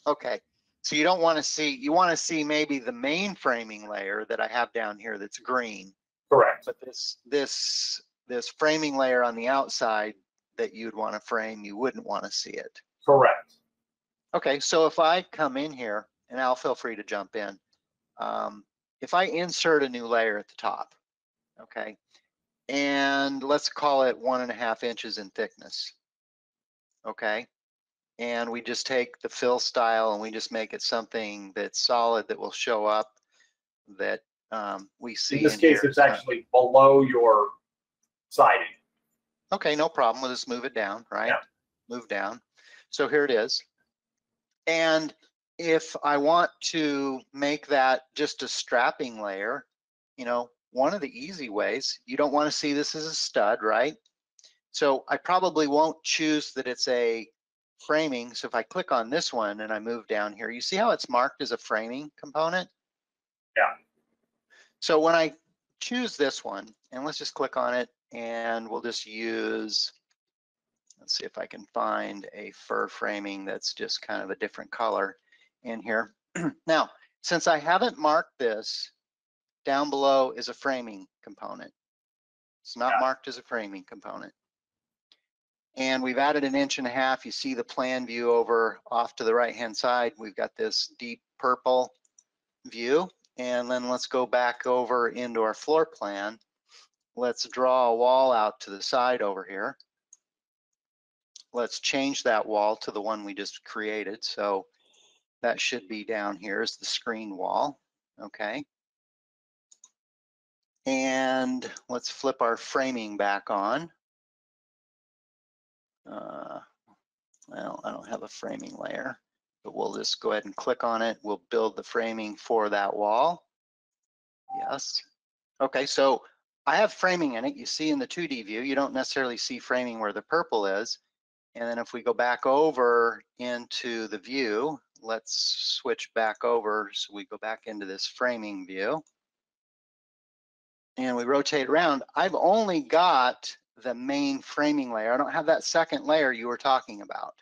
Okay. So you don't want to see, you want to see maybe the main framing layer that I have down here that's green.
Correct.
But this framing layer on the outside that you'd want to frame, you wouldn't want to see it.
Correct.
Okay, so if I come in here, and Al, feel free to jump in. If I insert a new layer at the top, okay, and let's call it 1.5 inches in thickness, okay, and we just take the fill style and we just make it something that's solid that will show up, that we see
in this case
here.
It's actually below your siding.
Okay, no problem. We'll just move it down, right?
Yeah.
Move down. So here it is. And if I want to make that just a strapping layer, you know, one of the easy ways, you don't want to see this as a stud, right? So I probably won't choose that it's a framing. So if I click on this one and I move down here, you see how it's marked as a framing component?
Yeah.
So when I choose this one, and let's just click on it, and we'll just use, let's see if I can find a fur framing that's just kind of a different color in here. Now, since I haven't marked this, down below is a framing component. It's not marked as a framing component. And we've added 1.5 inches. You see the plan view over off to the right-hand side. We've got this deep purple view. And then let's go back over into our floor plan. Let's draw a wall out to the side over here. Let's change that wall to the one we just created. So that should be down here is the screen wall. Okay. And let's flip our framing back on. Well, I don't have a framing layer, but we'll just go ahead and click on it. We'll build the framing for that wall. Yes. Okay, so I have framing in it. You see in the 2D view, you don't necessarily see framing where the purple is. And then if we go back over into the view, let's switch back over. So we go back into this framing view and we rotate around. I've only got the main framing layer. I don't have that second layer you were talking about.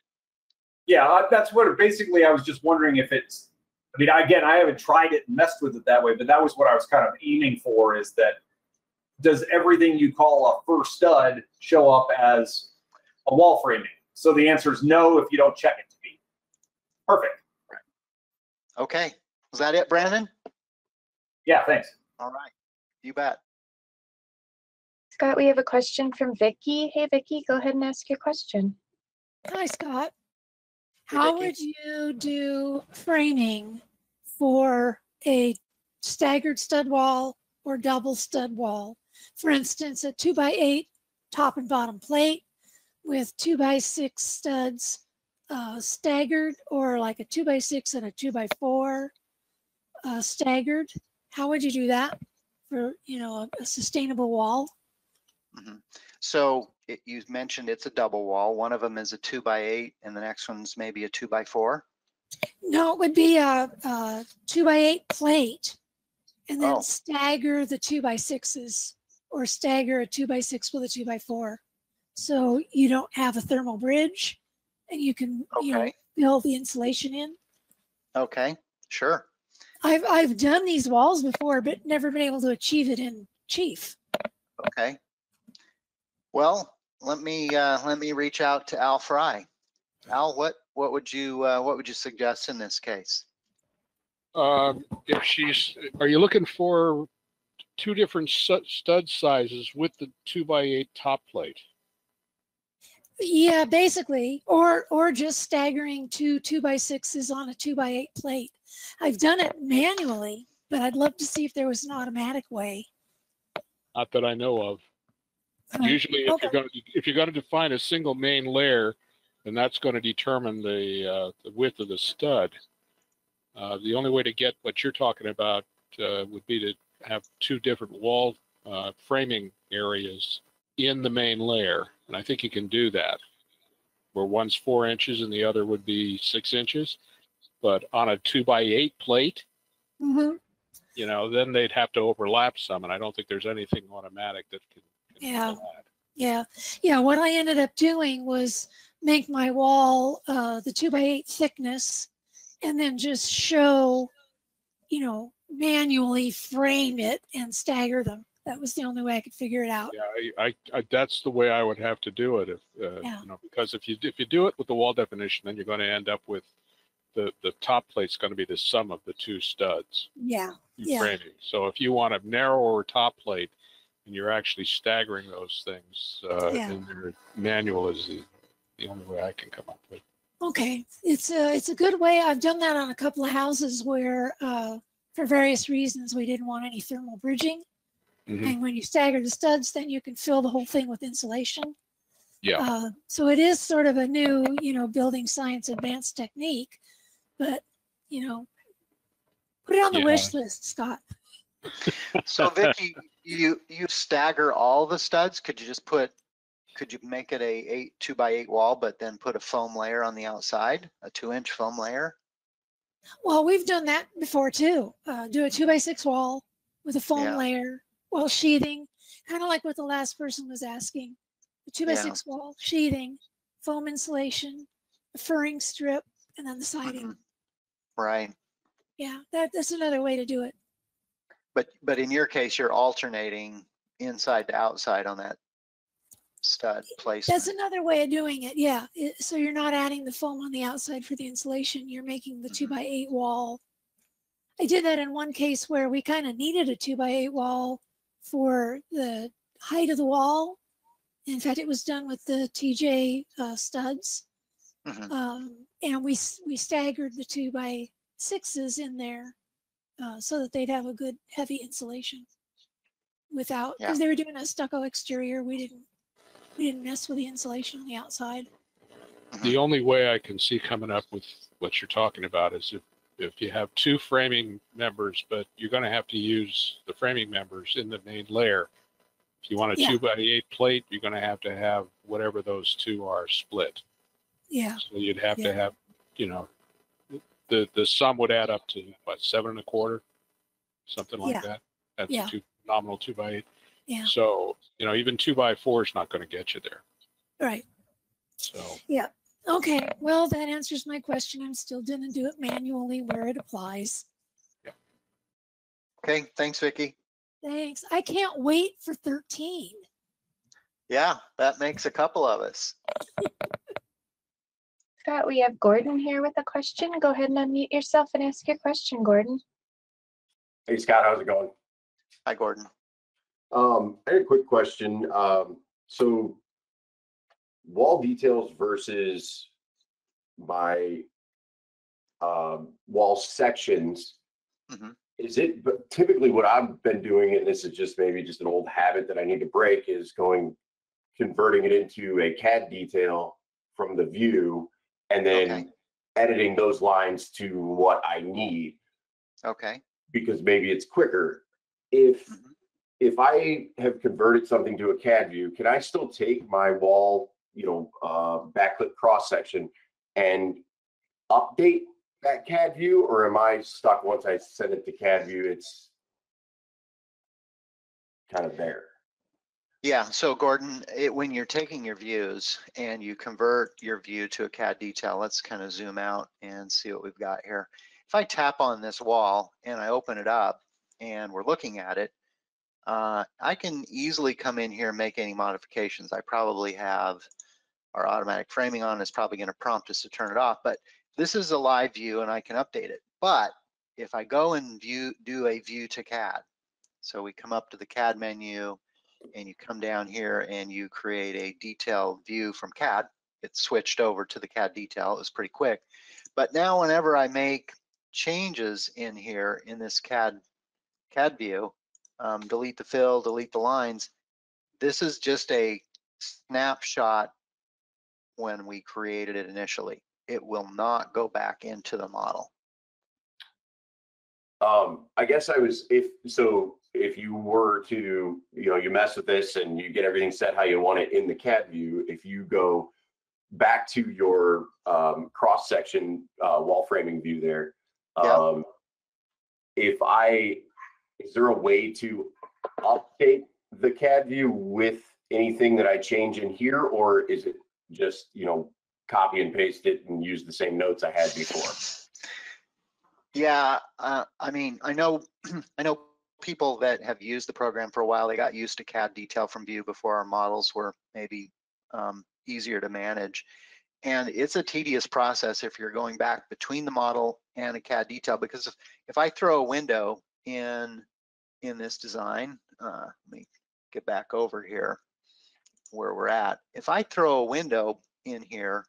Yeah, that's what basically I was just wondering if it's, I mean, again, I haven't tried it and messed with it that way, but that was what I was kind of aiming for, is that does everything you call a fur stud show up as a wall framing? So the answer is no if you don't check it to be. Perfect.
Okay, was that it, Brandon?
Yeah, thanks.
All right, you bet.
Scott, we have a question from Vicky. Hey, Vicky, go ahead and ask your question.
Hi, Scott.
Hey,
How
Vicky.
would you do framing for a staggered stud wall or double stud wall? For instance, a 2x8 top and bottom plate with 2x6 studs staggered, or like a 2x6 and a 2x4 staggered. How would you do that for, you know, a sustainable wall?
Mm-hmm. So you mentioned it's a double wall. One of them is a 2x8 and the next one's maybe a 2x4.
No, it would be a 2x8 plate and then stagger the 2x6s, or stagger a 2x6 with a 2x4. So you don't have a thermal bridge and you can, you know, fill the insulation in.
Okay, sure.
I've done these walls before, but never been able to achieve it in Chief.
Okay. Well, let me reach out to Al Fry. Al, what would you suggest in this case?
If she's, are you looking for two different stud sizes with the 2x8 top plate?
Yeah, basically, or just staggering two 2x6s on a 2x8 plate. I've done it manually, but I'd love to see if there was an automatic way.
Not that I know of. Usually, if you're going to define a single main layer, then that's going to determine the width of the stud. The only way to get what you're talking about would be to have two different wall framing areas in the main layer, and I think you can do that, where one's 4 inches and the other would be 6 inches. But on a 2x8 plate, you know, then they'd have to overlap some, and I don't think there's anything automatic that can do that.
Yeah. Yeah. What I ended up doing was make my wall the 2x8 thickness and then just show, manually frame it and stagger them. That was the only way I could figure it out.
Yeah, I that's the way I would have to do it. If because if you do it with the wall definition, then you're going to end up with the top plate's going to be the sum of the two studs.
Yeah.
Framing. So if you want a narrower top plate, and you're actually staggering those things in your manual is the only way I can come up with.
Okay, it's a good way. I've done that on a couple of houses where, for various reasons, we didn't want any thermal bridging. Mm-hmm. And when you stagger the studs, then you can fill the whole thing with insulation.
Yeah.
So it is sort of a new, building science advanced technique, but put it on the wish list, Scott.
So Vicki, you stagger all the studs? Could you make it a 2x8 wall, but then put a foam layer on the outside, a 2-inch foam layer?
Well, we've done that before too. Do a 2x6 wall with a foam layer, wall sheathing, kind of like what the last person was asking. The 2x6 wall, sheathing, foam insulation, a furring strip, and then the siding.
Mm-hmm. Right.
Yeah, that's another way to do it.
But in your case, you're alternating inside to outside on that stud placement.
That's another way of doing it. Yeah. So you're not adding the foam on the outside for the insulation. You're making the 2x8 wall. I did that in one case where we kind of needed a 2x8 wall for the height of the wall. In fact, it was done with the TJ studs. Mm-hmm. And we staggered the 2x6s in there so that they'd have a good heavy insulation without, because they were doing a stucco exterior. We didn't mess with the insulation on the outside.
The only way I can see coming up with what you're talking about is if you have two framing members, but you're going to have to use the framing members in the main layer. If you want a 2x8 plate, you're going to have whatever those two are split.
Yeah.
So you'd have to have, the sum would add up to what, 7 1/4, something like that. That's a nominal 2x8.
Yeah.
So, even 2x4 is not going to get you there.
Right.
So.
Yeah. Okay. Well, that answers my question. I'm still going to do it manually where it applies.
Yeah.
Okay. Thanks, Vicki.
Thanks. I can't wait for 13.
Yeah, that makes a couple of us.
Scott, we have Gordon here with a question. Go ahead and unmute yourself and ask your question, Gordon.
Hey, Scott, how's it going?
Hi, Gordon.
I had a quick question. So wall details versus my wall sections, is it typically what I've been doing, and this is just maybe just an old habit that I need to break, is converting it into a CAD detail from the view and then editing those lines to what I need.
Okay.
Because maybe it's quicker. If I have converted something to a CAD view, can I still take my wall, backlit cross section and update that CAD view, or am I stuck once I send it to CAD view? It's kind of there.
Yeah. So Gordon, when you're taking your views and you convert your view to a CAD detail, let's kind of zoom out and see what we've got here. If I tap on this wall and I open it up and we're looking at it, I can easily come in here and make any modifications. I probably have our automatic framing on. It's probably going to prompt us to turn it off, but this is a live view and I can update it. But if I go and do a view to CAD, so we come up to the CAD menu and you come down here and you create a detailed view from CAD, it switched over to the CAD detail. It was pretty quick. But now whenever I make changes in here in this CAD view, delete the fill, delete the lines, this is just a snapshot when we created it initially. It will not go back into the model.
I guess if you were to, you mess with this and you get everything set how you want it in the CAD view, if you go back to your cross section wall framing view there, is there a way to update the CAD view with anything that I change in here, or is it just, you know, copy and paste it and use the same notes I had before?
Yeah, I mean, I know I know people that have used the program for a while. They got used to CAD detail from view before our models were maybe easier to manage. And it's a tedious process if you're going back between the model and a CAD detail, because if I throw a window in this design, let me get back over here where we're at. If I throw a window in here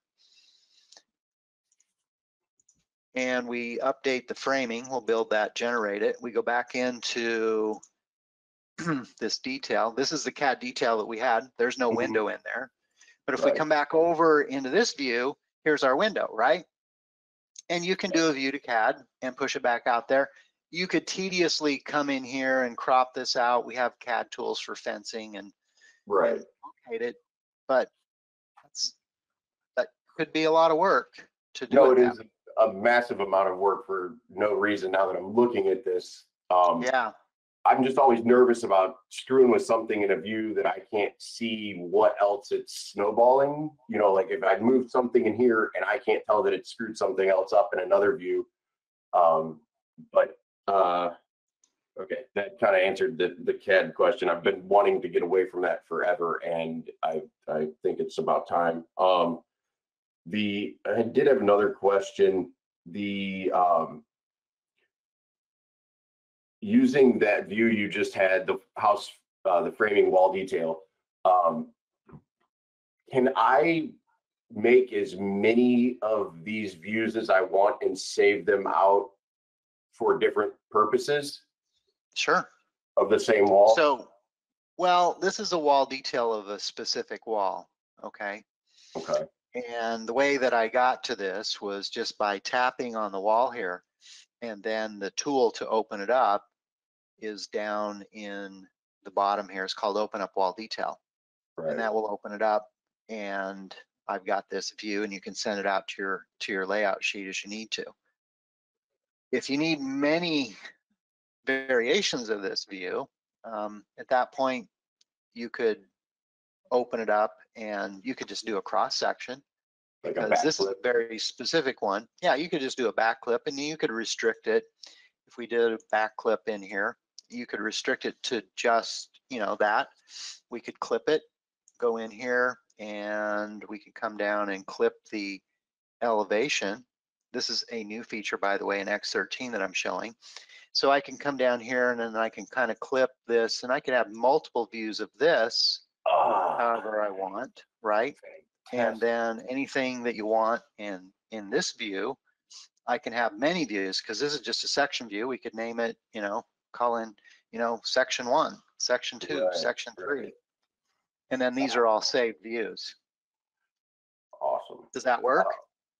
and we update the framing, we'll build that, generate it. We go back into this detail. This is the CAD detail that we had. There's no window in there. But if we come back over into this view, here's our window, right? And you can do a view to CAD and push it back out there. You could tediously come in here and crop this out. We have CAD tools for fencing and locate it, but that could be a lot of work to do.
No, it is a massive amount of work for no reason. Now that I'm looking at this,
yeah,
I'm just always nervous about screwing with something in a view that I can't see what else it's snowballing. You know, like if I moved something in here and I can't tell that it screwed something else up in another view. Okay, that kind of answered the CAD question. I've been wanting to get away from that forever, and I think it's about time. I did have another question. Using that view you just had, the house, the framing wall detail, can I make as many of these views as I want and save them out for different purposes?
Sure.
Of the same wall?
So, well, this is a wall detail of a specific wall, okay?
Okay.
And the way that I got to this was just by tapping on the wall here, and then the tool to open it up is down in the bottom here. It's called Open Up Wall Detail. Right. And that will open it up, and I've got this view, and you can send it out to your layout sheet as you need to. If you need many variations of this view, at that point you could open it up and you could just do a cross section, because this is a very specific one. Yeah, you could just do a back clip, and you could restrict it. If we did a back clip in here, you could restrict it to just, you know, that. We could clip it, go in here, and we could come down and clip the elevation. This is a new feature, by the way, in X13 that I'm showing. So I can come down here and then I can kind of clip this, and I can have multiple views of this however I want, right? And then anything that you want in this view, I can have many views, because this is just a section view. We could name it, you know, call in, you know, section 1, section 2, section 3. And then these are all saved views.
Awesome.
Does that work?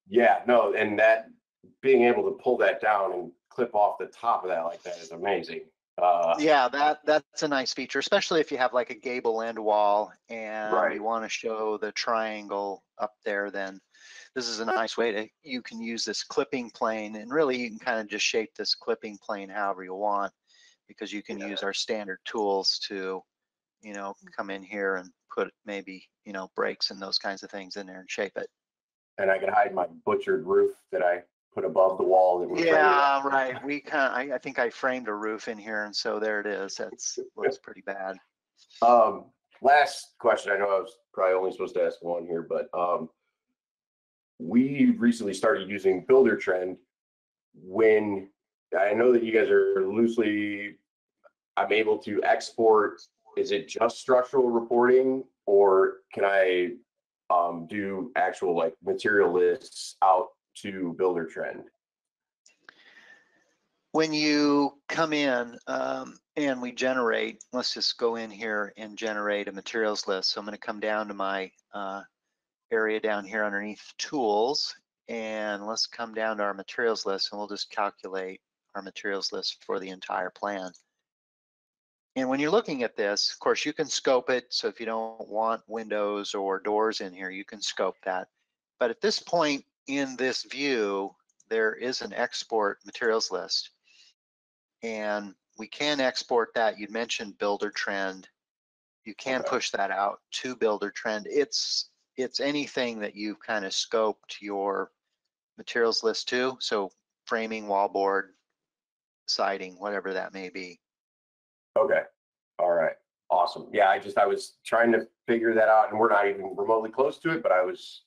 Yeah, no, and that being able to pull that down and clip off the top of that like that is amazing.
Yeah, that's a nice feature, especially if you have like a gable end wall and you want to show the triangle up there. Then this is a nice way to, you can use this clipping plane, and really you can kind of just shape this clipping plane however you want, because you can use our standard tools to, you know, come in here and put maybe, you know, breaks and those kinds of things in there and shape it.
And I can hide my butchered roof that I put above the wall. That
yeah, right. We kind of, I think I framed a roof in here, and so there it is. That's looks pretty bad.
Last question. I know I was probably only supposed to ask one here, but we recently started using Builder Trend. When I know that you guys are loosely, I'm able to export. Is it just structural reporting, or can I do actual like material lists out to Builder Trend?
When you come in and we generate, let's just go in here and generate a materials list. So I'm going to come down to my area down here underneath tools, and let's come down to our materials list, and we'll just calculate our materials list for the entire plan. And when you're looking at this, of course, you can scope it. So if you don't want windows or doors in here, you can scope that. But at this point in this view, there is an export materials list. And we can export that. You'd mentioned Builder Trend. You can
Okay.
push that out to builder trend. It's anything that you've kind of scoped your materials list to. So framing, wallboard, siding, whatever that may be.
Okay. All right. Awesome. Yeah, I was trying to figure that out, and we're not even remotely close to it, but I was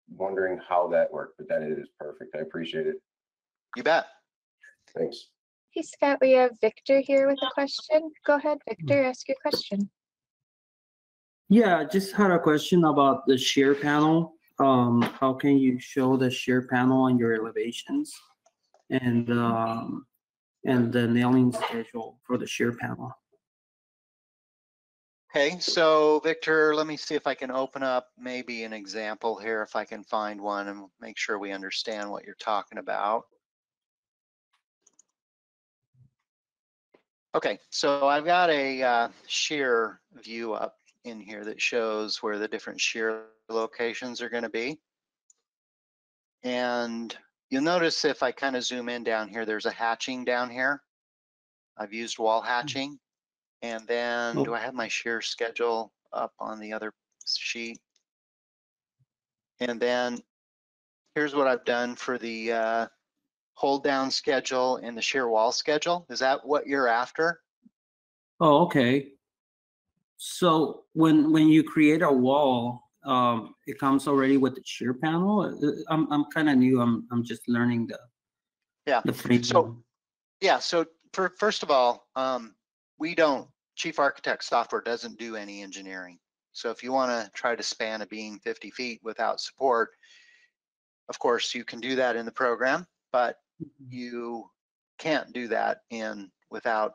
wondering how that worked, but that is perfect. I appreciate it.
You bet.
Thanks.
Hey, Scott, we have Victor here with a question. Go ahead, Victor, ask your question.
Yeah, I just had a question about the shear panel. How can you show the shear panel on your elevations and the nailing schedule for the shear panel?
Okay, so Victor, let me see if I can open up maybe an example here, if I can find one, and make sure we understand what you're talking about. Okay, so I've got a shear view up in here that shows where the different shear locations are going to be. And you'll notice if I kind of zoom in down here, there's a hatching down here. I've used wall hatching. And then do I have my shear schedule up on the other sheet? And then here's what I've done for the hold down schedule and the shear wall schedule. Is that what you're after?
Oh, okay. So when you create a wall, it comes already with the shear panel. I'm kind of new. I'm just learning the framing.
So yeah, so first of all, Chief Architect software doesn't do any engineering. So if you want to try to span a beam 50 feet without support, of course you can do that in the program, but you can't do that without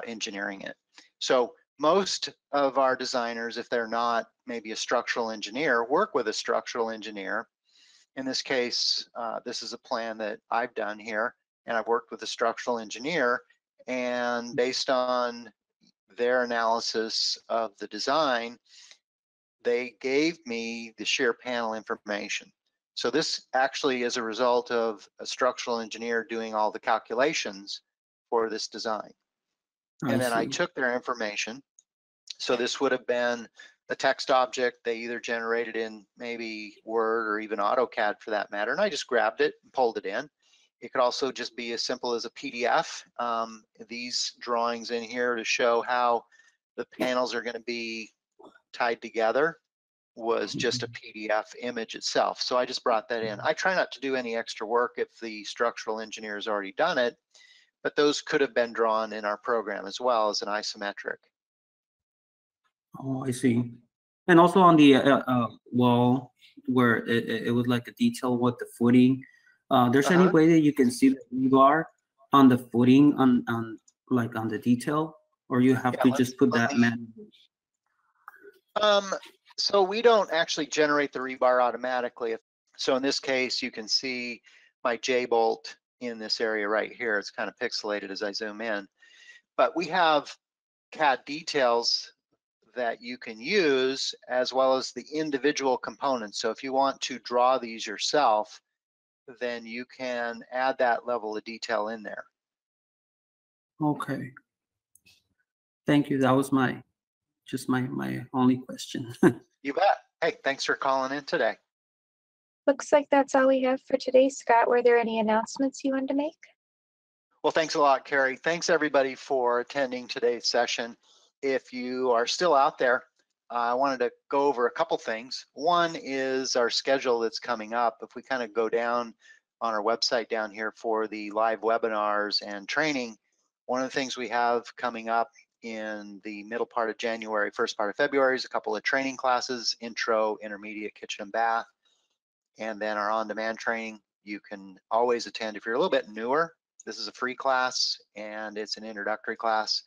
engineering it. So most of our designers, if they're not maybe a structural engineer, work with a structural engineer. In this case, this is a plan that I've done here, and I've worked with a structural engineer, and based on their analysis of the design, they gave me the shear panel information. So this actually is a result of a structural engineer doing all the calculations for this design. And then I took their information. So this would have been the text object they either generated in maybe Word or even AutoCAD for that matter, and I just grabbed it and pulled it in. It could also just be as simple as a PDF. These drawings in here to show how the panels are going to be tied together was just a PDF image itself. So I just brought that in. I try not to do any extra work if the structural engineer has already done it, but those could have been drawn in our program as well as an isometric.
Oh, I see. And also on the wall where it was like a detail with the footing. There's any way that you can see the rebar on the footing on like on the detail, or you have to just put that manually?
So we don't actually generate the rebar automatically. So in this case, you can see my J-bolt in this area right here. It's kind of pixelated as I zoom in, but we have CAD details that you can use as well as the individual components. So if you want to draw these yourself, then you can add that level of detail in there.
Okay. Thank you. That was my only question.
You bet. Hey, thanks for calling in today.
Looks like that's all we have for today. Scott, were there any announcements you wanted to make?
Well, thanks a lot, Carrie. Thanks everybody for attending today's session. If you are still out there, I wanted to go over a couple things. One is our schedule that's coming up. If we kind of go down on our website down here for the live webinars and training, one of the things we have coming up in the middle part of January, first part of February is a couple of training classes, intro, intermediate, kitchen and bath, and then our on-demand training. You can always attend if you're a little bit newer. This is a free class and it's an introductory class.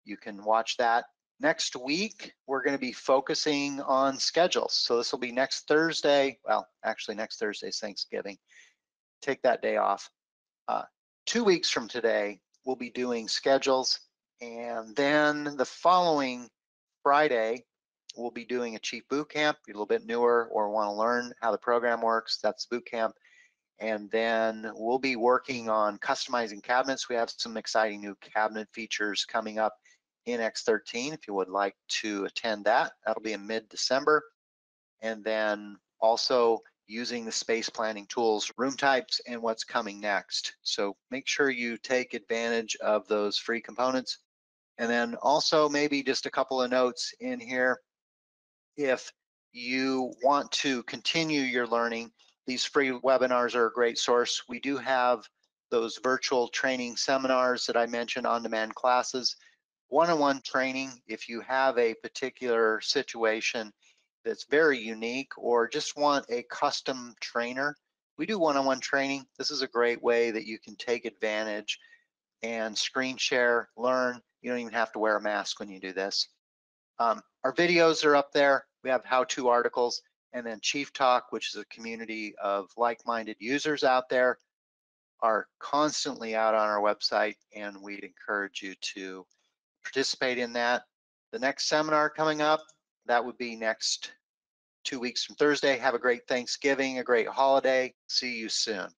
You can watch that. Next week, we're going to be focusing on schedules. So this will be next Thursday. Well, actually next Thursday is Thanksgiving. Take that day off. 2 weeks from today, we'll be doing schedules. And then the following Friday, we'll be doing a Chief Boot Camp. You're a little bit newer or want to learn how the program works, that's boot camp. And then we'll be working on customizing cabinets. We have some exciting new cabinet features coming up in X13 if you would like to attend that. That'll be in mid-December. And then also using the space planning tools, room types, and what's coming next. So make sure you take advantage of those free components. And then also maybe just a couple of notes in here. If you want to continue your learning, these free webinars are a great source. We do have those virtual training seminars that I mentioned, on-demand classes, one-on-one training. If you have a particular situation that's very unique or just want a custom trainer, we do one-on-one training. This is a great way that you can take advantage and screen share, learn. You don't even have to wear a mask when you do this. Our videos are up there. We have how-to articles, and then Chief Talk, which is a community of like-minded users out there, are constantly out on our website, and we'd encourage you to participate in that. The next seminar coming up, that would be next 2 weeks from Thursday. Have a great Thanksgiving, a great holiday. See you soon.